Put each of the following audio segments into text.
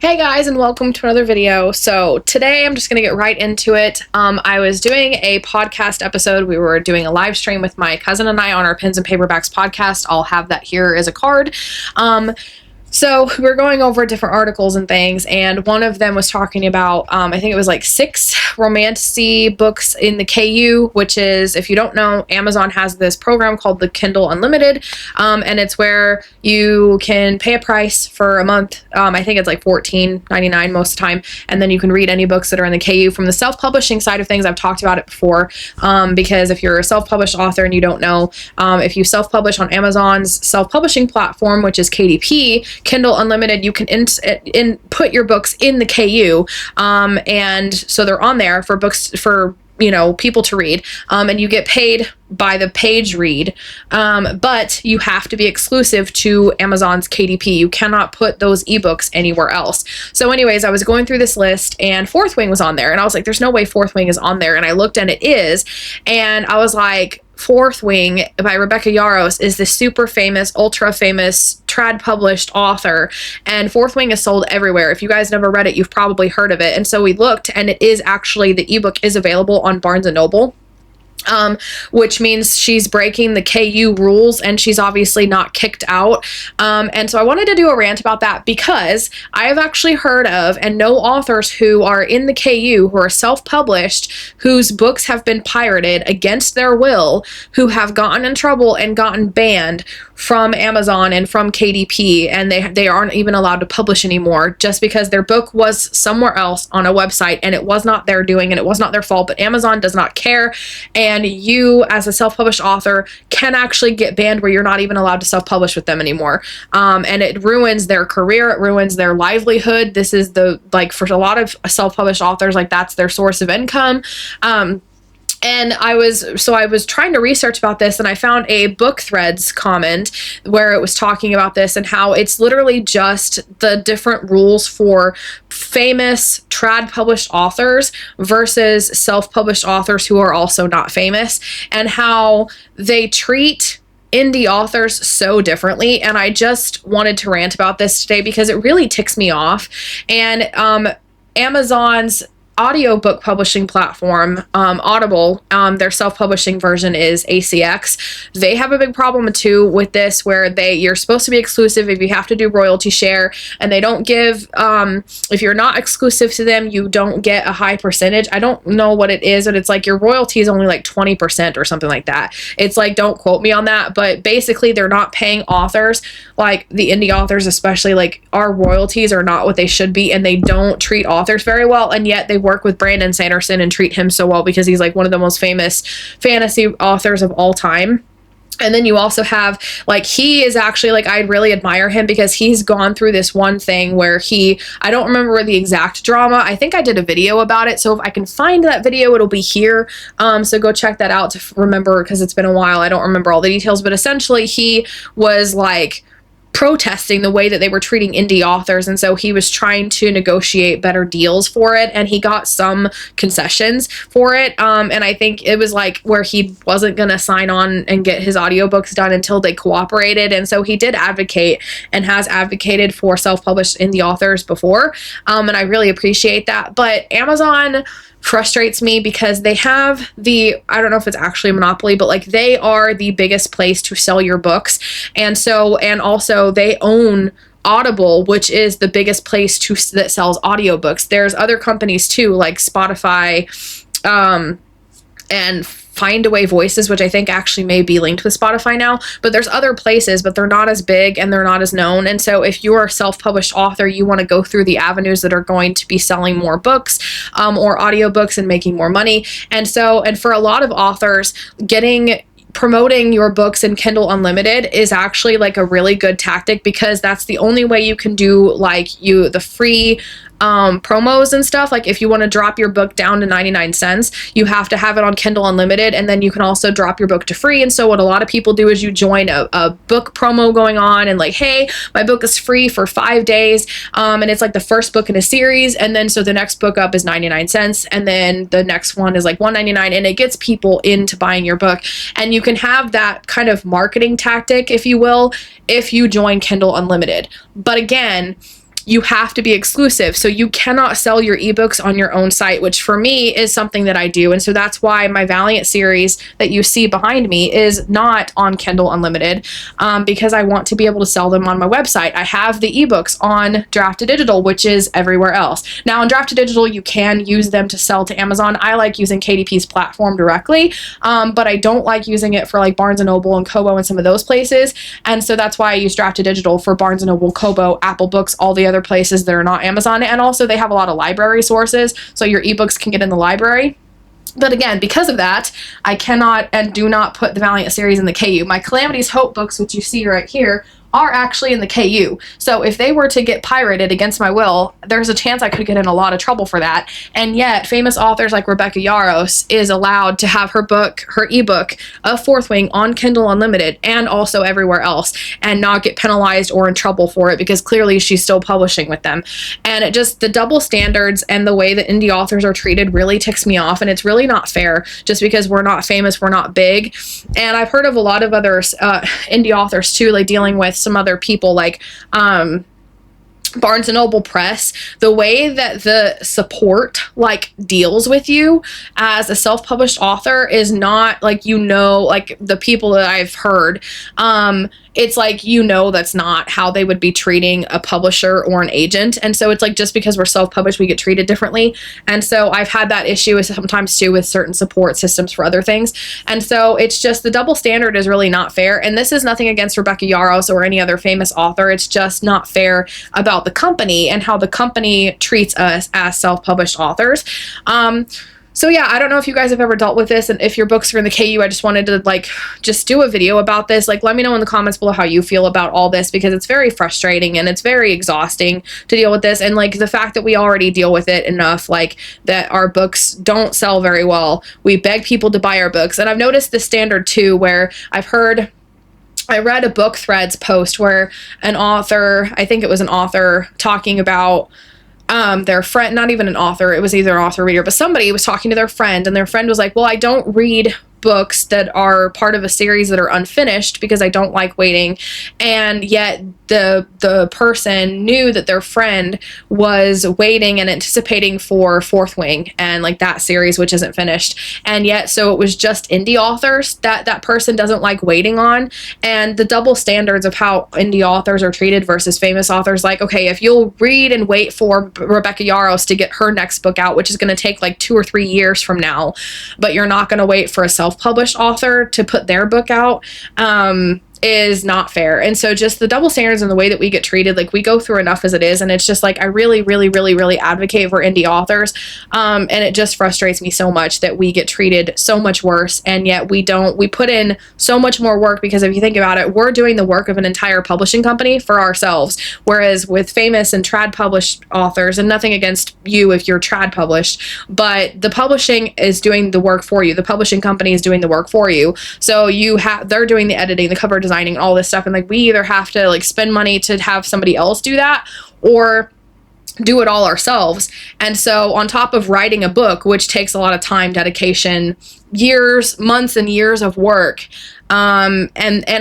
Hey guys, and welcome to another video. So today I'm just going to get right into it. I was doing a podcast episode. We were doing a live stream with my cousin and I on our Pens and Paperbacks podcast. I'll have that here as a card. So we're going over different articles and things, and one of them was talking about, I think it was like 6 romantasy books in the KU, which is, if you don't know, Amazon has this program called the Kindle Unlimited, and it's where you can pay a price for a month. I think it's like $14.99 most of the time, and then you can read any books that are in the KU. From the self-publishing side of things, I've talked about it before, because if you're a self-published author and you don't know, if you self-publish on Amazon's self-publishing platform, which is KDP, Kindle Unlimited, you can input your books in the KU, and so they're on there for books for people to read, and you get paid by the page read, but you have to be exclusive to Amazon's KDP. You cannot put those ebooks anywhere else. So anyways, I was going through this list and Fourth Wing was on there, and I was like, there's no way Fourth Wing is on there, and I looked and it is, and I was like, Fourth Wing by Rebecca Yarros is this super famous, ultra famous, trad published author, and Fourth Wing is sold everywhere. If you guys never read it, you've probably heard of it. And so we looked, and it is actually, the ebook is available on Barnes & Noble. Which means she's breaking the KU rules, and she's obviously not kicked out. And so I wanted to do a rant about that, because I have actually heard of and know authors who are in the KU, who are self-published, whose books have been pirated against their will, who have gotten in trouble and gotten banned from Amazon and from KDP, and they aren't even allowed to publish anymore just because their book was somewhere else on a website, and it was not their doing, and it was not their fault, but Amazon does not care. And you, as a self-published author, can actually get banned where you're not even allowed to self-publish with them anymore. And it ruins their career. It ruins their livelihood. This is for a lot of self-published authors, that's their source of income. And I was trying to research about this, and I found a Book Threads comment where it was talking about this and how it's literally just the different rules for famous trad published authors versus self-published authors who are also not famous, and how they treat indie authors so differently. And I just wanted to rant about this today because it really ticks me off. And Amazon's audiobook publishing platform, Audible, their self-publishing version is ACX. They have a big problem too with this, where you're supposed to be exclusive if you have to do royalty share, and they don't give, if you're not exclusive to them, you don't get a high percentage. I don't know what it is, but it's like your royalty is only like 20% or something like that. It's like, don't quote me on that, but basically they're not paying authors, like the indie authors especially, like our royalties are not what they should be, and they don't treat authors very well, and yet they work with Brandon Sanderson and treat him so well because he's like one of the most famous fantasy authors of all time. And then you also have, he is actually, I really admire him because he's gone through this one thing where I don't remember the exact drama. I think I did a video about it. So if I can find that video, it'll be here. So go check that out to remember, because it's been a while. I don't remember all the details, but essentially he was protesting the way that they were treating indie authors, and so he was trying to negotiate better deals for it, and he got some concessions for it, and I think it was where he wasn't gonna sign on and get his audiobooks done until they cooperated, and so he did advocate and has advocated for self-published indie authors before, and I really appreciate that. But Amazon frustrates me because they have I don't know if it's actually a monopoly, but they are the biggest place to sell your books, and also they own Audible, which is the biggest place that sells audiobooks. There's other companies too, like Spotify, and Findaway Voices, which I think actually may be linked with Spotify now, but there's other places, but they're not as big and they're not as known. And so if you're a self-published author, you want to go through the avenues that are going to be selling more books, or audiobooks, and making more money. And for a lot of authors, promoting your books in Kindle Unlimited is actually a really good tactic, because that's the only way you can do the free promos and stuff. If you want to drop your book down to 99 cents, you have to have it on Kindle Unlimited, and then you can also drop your book to free. And so what a lot of people do is you join a book promo going on, and hey, my book is free for 5 days, and it's the first book in a series, and then so the next book up is 99 cents, and then the next one is $1.99, and it gets people into buying your book. And you can have that kind of marketing tactic, if you will, if you join Kindle Unlimited. But again, you have to be exclusive. So you cannot sell your ebooks on your own site, which for me is something that I do. And so that's why my Valiant series that you see behind me is not on Kindle Unlimited, because I want to be able to sell them on my website. I have the ebooks on Draft to Digital, which is everywhere else. Now on Draft to Digital, you can use them to sell to Amazon. I like using KDP's platform directly, but I don't like using it for like Barnes & Noble and Kobo and some of those places. And so that's why I use Draft to Digital for Barnes & Noble, Kobo, Apple Books, all the other places that are not Amazon. And also they have a lot of library sources, so your ebooks can get in the library. But again, because of that, I cannot and do not put the Valiant series in the KU. My Calamity's Hope books, which you see right here, are actually in the KU. So if they were to get pirated against my will, there's a chance I could get in a lot of trouble for that. And yet famous authors like Rebecca Yarros is allowed to have her book, her ebook of Fourth Wing on Kindle Unlimited and also everywhere else and not get penalized or in trouble for it, because clearly she's still publishing with them. And it just, the double standards and the way that indie authors are treated really ticks me off, and it's really not fair just because we're not famous, we're not big. And I've heard of a lot of other indie authors too, like dealing with some other people like Barnes & Noble Press, the way that the support like deals with you as a self-published author is not like, you know, like the people that I've heard, it's like, you know, that's not how they would be treating a publisher or an agent. And so it's like, just because we're self-published, we get treated differently. And so I've had that issue sometimes too with certain support systems for other things. And so it's just, the double standard is really not fair. And this is nothing against Rebecca Yarros or any other famous author. It's just not fair about the company and how the company treats us as self-published authors. So yeah, I don't know if you guys have ever dealt with this, and if your books are in the KU, I just wanted to like just do a video about this. Like, let me know in the comments below how you feel about all this, because it's very frustrating and it's very exhausting to deal with this. And like the fact that we already deal with it enough, like that our books don't sell very well. We beg people to buy our books. And I've noticed the standard too, where I read a Book Threads post where an author, I think it was an author, talking about their friend, not even an author, it was either an author or reader, but somebody was talking to their friend, and their friend was like, well, I don't read books that are part of a series that are unfinished because I don't like waiting. And yet the person knew that their friend was waiting and anticipating for Fourth Wing and like that series, which isn't finished. And yet, so it was just indie authors that person doesn't like waiting on. And the double standards of how indie authors are treated versus famous authors. Like, okay, if you'll read and wait for Rebecca Yarros to get her next book out, which is going to take like 2 or 3 years from now, but you're not going to wait for a self-published author to put their book out, is not fair. And so just the double standards and the way that we get treated, like we go through enough as it is. And it's just like, I really, really, really, really advocate for indie authors. And it just frustrates me so much that we get treated so much worse. And yet we put in so much more work, because if you think about it, we're doing the work of an entire publishing company for ourselves. Whereas with famous and trad published authors, and nothing against you if you're trad published, but the publishing is doing the work for you. The publishing company is doing the work for you. So they're doing the editing, the cover designing, all this stuff, and like we either have to like spend money to have somebody else do that or do it all ourselves. And so on top of writing a book, which takes a lot of time, dedication, years, months and years of work, and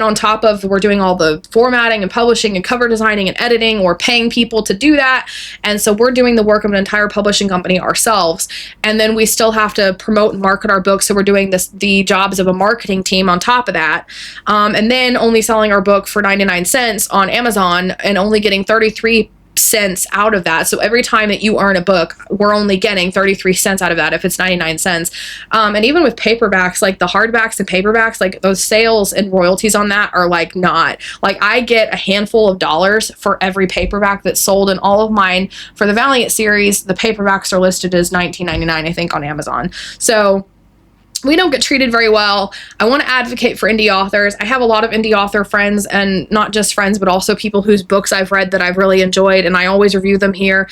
on top of, we're doing all the formatting and publishing and cover designing and editing, we're paying people to do that. And so we're doing the work of an entire publishing company ourselves. And then we still have to promote and market our books. So we're doing the jobs of a marketing team on top of that. And then only selling our book for 99 cents on Amazon and only getting 33 cents out of that. So every time that you earn a book, we're only getting 33 cents out of that if it's 99 cents. And even with paperbacks, like the hardbacks and paperbacks, like those sales and royalties on that are like not, like I get a handful of dollars for every paperback that's sold, and all of mine for the Valiant series, the paperbacks are listed as $19.99, I think, on Amazon. So we don't get treated very well. I want to advocate for indie authors. I have a lot of indie author friends, and not just friends, but also people whose books I've read that I've really enjoyed, and I always review them here.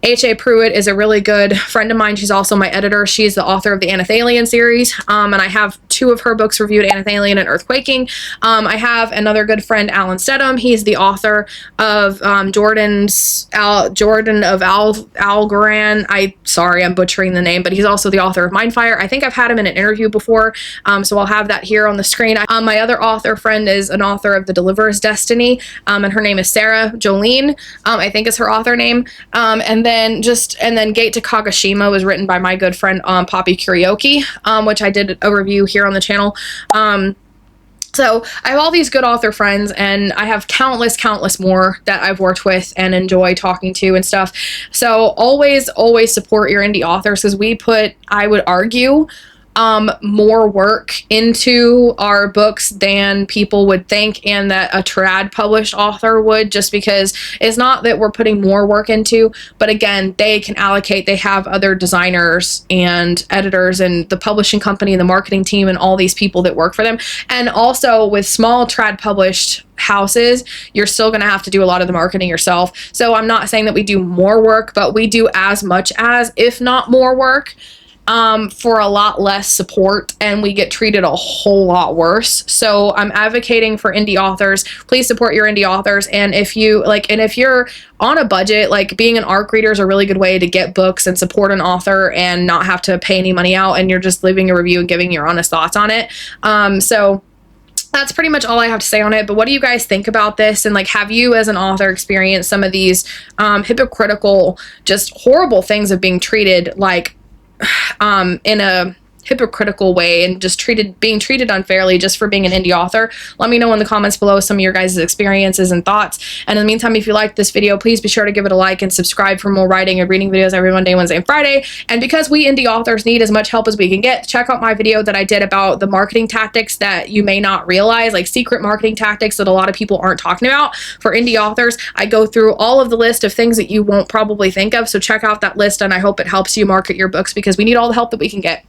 H.A. Pruitt is a really good friend of mine. She's also my editor. She's the author of the Anathalion series, and I have 2 of her books reviewed, Anathalion and Earthquaking. I have another good friend, Alan Stedham. He's the author of Jordan of Algorand. Sorry, I'm butchering the name, but he's also the author of Mindfire. I think I've I've had him in an interview before, so I'll have that here on the screen. My other author friend is an author of The Deliverer's Destiny, and her name is Sarah Jolene, I think is her author name. And then Gate to Kagoshima was written by my good friend Poppy Kurioki, which I did a review here on the channel. So I have all these good author friends, and I have countless more that I've worked with and enjoy talking to and stuff. So always support your indie authors, because we put, I would argue, more work into our books than people would think, and that a trad published author would, just because it's not that we're putting more work into, but again, they can allocate, they have other designers and editors and the publishing company and the marketing team and all these people that work for them. And also with small trad published houses, you're still going to have to do a lot of the marketing yourself. So I'm not saying that we do more work, but we do as much as, if not more work, for a lot less support, and we get treated a whole lot worse. So I'm advocating for indie authors. Please support your indie authors. And if you if you're on a budget, like, being an ARC reader is a really good way to get books and support an author and not have to pay any money out, and you're just leaving a review and giving your honest thoughts on it. So that's pretty much all I have to say on it. But what do you guys think about this? And, like, have you as an author experienced some of these hypocritical, just horrible things of being treated like in a hypocritical way, and just being treated unfairly just for being an indie author? Let me know in the comments below some of your guys' experiences and thoughts. And in the meantime, if you liked this video, please be sure to give it a like and subscribe for more writing and reading videos every Monday, Wednesday, and Friday. And because we indie authors need as much help as we can get, check out my video that I did about the marketing tactics that you may not realize, like secret marketing tactics that a lot of people aren't talking about for indie authors. I go through all of the list of things that you won't probably think of, so check out that list, and I hope it helps you market your books, because we need all the help that we can get.